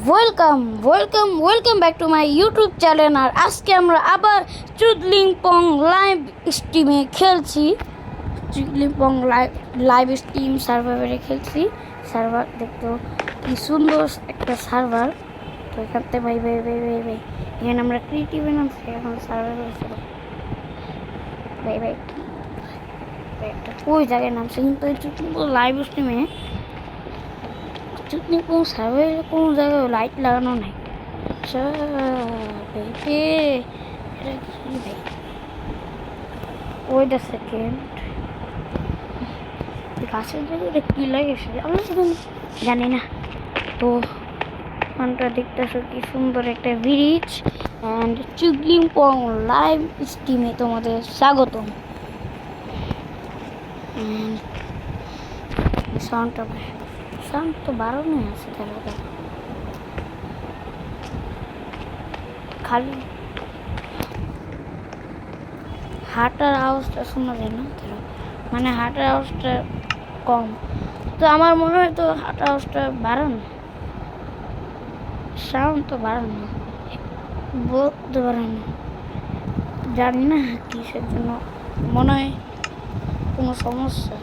Welcome back to my YouTube channel. আর আজকে আমরা আবার চুদলিংপং লাইভ স্ট্রিমে খেলছি। চুদলিংপং লাইভ স্ট্রিম সার্ভারে খেলছি। সার্ভার দেখতো কি সুন্দর একটা সার্ভার। তো এখান থেকে ভাই এখানে আমরা ক্রিয়েটিভ নামছি, এখন সার্ভার ভাই একটা ওই জায়গায় নামছে, কিন্তু এই চুদলিংপং লাইভ স্ট্রিমে চুদলিংপং সার্ভারে কোনো জায়গায় লাইট লাগানো নাই। ওয়েট আ সেকেন্ড, গাছের জায়গায় কি লাগেছে আমি জানি না। তো ওখানটা দেখতেছো কি সুন্দর একটা ব্রিজ। অ্যান্ড চুদলিংপং লাইভ স্ট্রিমে তোমাদের স্বাগতম। সাউন্ড তো বাড়ানো আছে, তাহলে খালি হাঁটার আওয়াজটা শোনা যায় না, মানে হাঁটার আওয়াজটা কম। তো আমার মনে হয় তো হাঁটার আওয়াজটা বাড়ানো, সাউন্ড তো বাড়ানো, বলতে বাড়ানো, জানি না কিসের জন্য, মনে হয় কোনো সমস্যা।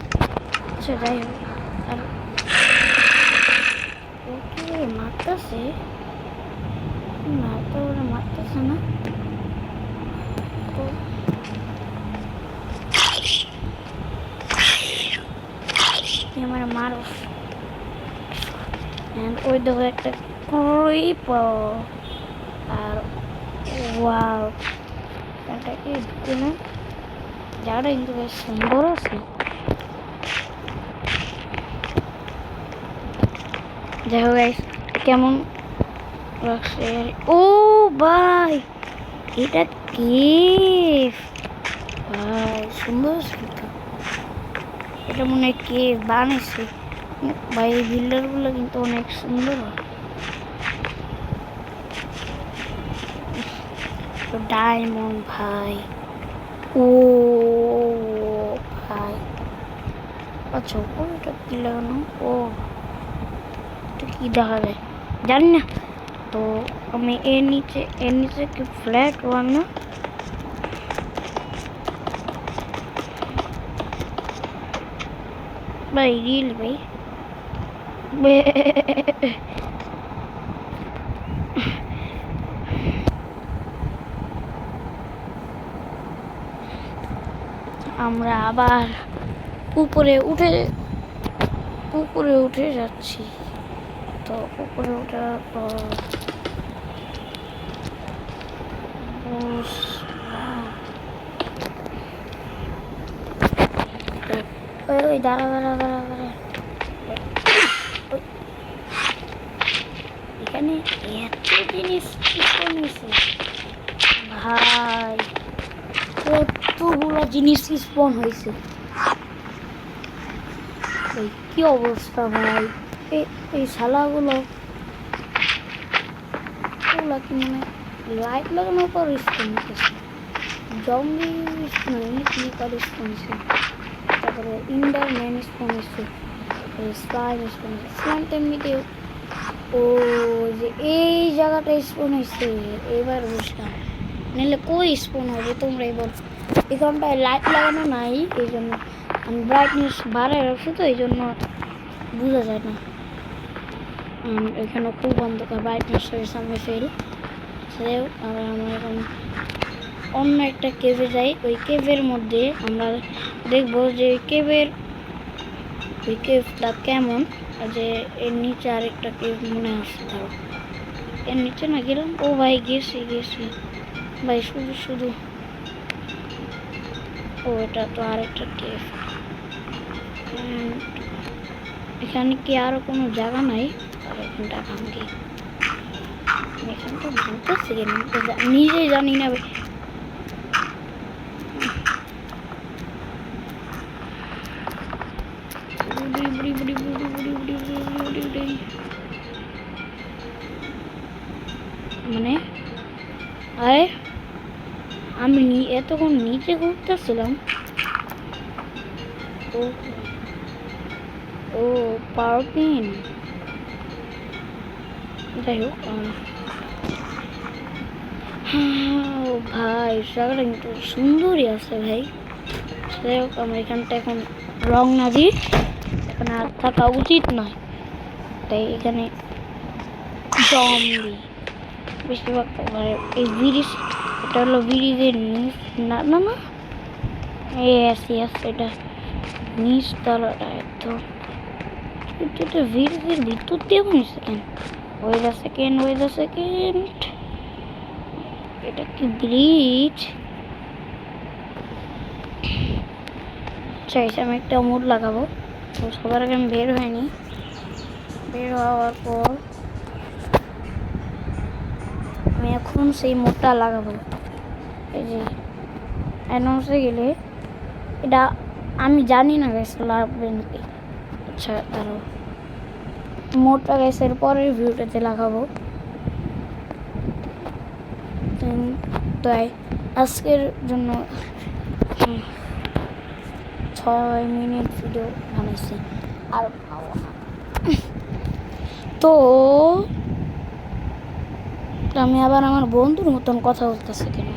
আচ্ছা যাই হোক, আর ওকে মারতেছে না, তো ওরা মারতেছে না। তো আমার মারো। ওই দেখো একটা ক্রিপার। আর ওয়াও, এটা কি না, জায়গাটা কিন্তু বেশ সুন্দর আছে। যাই হোক গাইস, কেমন লাগছে? ও ভাই, এটা কেভ ভাই, সুন্দর কিন্তু। এটা মনে হয় কেভ বানিয়েছে ভাই, বিল্ডার গুলো কিন্তু অনেক সুন্দর। ডায়মন্ড ভাই, ও ভাই, আচ্ছা ওটা কি লাগানো, ও এটা কি দেখা যায় জানি না। তো আমি এর নিচে কি ফ্ল্যাট ওয়ান না, ভাই রিল ভাই আমরা আবার উপরে উঠে যাচ্ছি। তো উপরে ওঠার পর ওই দাঁড়া, এখানে এত জিনিস ভাই, কতগুলো জিনিস স্পন হয়েছে। কি অবস্থা ভাই, এই শালাগুলো কি মানে লাইট লাগানোর পর স্পন হতেছে, জম্বি স্পন হয়েছে, তারপরে ইন্ডারম্যান স্পন হয়েছে, স্লাইম স্পন হয়েছে। স্লাইম তেমনিতে ও যে এই জায়গাটা স্পন হয়েছে, এবার বুঝলাম, নাহলে কই স্পন হবে তোমরা এবার। এখানটায় লাইট লাগানো নাই, এই জন্য আমি ব্রাইটনেস বাড়ায় রাখছি, তো এই জন্য বোঝা যায় না। এখানে খুব অন্ধকার, ব্রাইটনেস সামনে ফেল। আমরা এখন অন্য একটা কেভে যাই। ওই কেভের মধ্যে আমরা দেখবো যে ওই কেভটা কেমন। যে এর নিচে আরেকটা কেভ মনে আসছে, ধরো এর নিচে না গেলাম। ও ভাই গেছি ভাই, শুধু ও এটা তো আরেকটা কেভ। এখানে কি আরো কোনো জায়গা নাই? আর এখানটা ভাঙ্গি, এখানটা ভাঙতেছে কেন নিজেই জানি না ভাই। মানে আরে আমি এতক্ষণ নিচে ঘুরতেছিলাম। ও পাওয়ার পিন, যাই হোক ও ভাই জায়গাটা কিন্তু সুন্দরই আছে ভাই। যাই হোক আমরা এখানটা এখন রং না দিই, এখানে আর থাকা উচিত নয়, তাই এখানে জম দিই বেশিরভাগ। এই ব্রিজ, এটা হলো ব্রিজের নিচ, না না না এস এটা নিচ তলাটা একদম। এটা ব্রিজের ভিতর দিয়ে বানিয়েছে কেন? ওয়েট আ সেকেন্ড, এটা কি ব্রিজ? চাইছে আমি একটা মোড লাগাবো, তো সবার আগে আমি বের হয়নি, বের হওয়ার পর আমি এখন সেই মোডটা লাগাবো। এই যে অ্যানাউন্সে গেলে এটা আমি জানি না গাইস লাগবে নাকি। আচ্ছা দাঁড়াও, মোডটা গাইসের পরের ভিউটাতে লাগাবো। তাই আজকের জন্য 6 মিনিট ভিডিও বানাইছি, আর বানাবো না। তো আমি আবার আমার বন্ধুর মতন কথা বলতেছি কেন?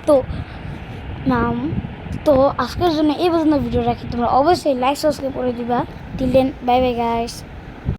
তো নাম তো আজকের জন্য এই পর্যন্ত ভিডিও রাখি। তোমরা অবশ্যই লাইক সাবস্ক্রাইব করে দিবা। Till then bye bye guys.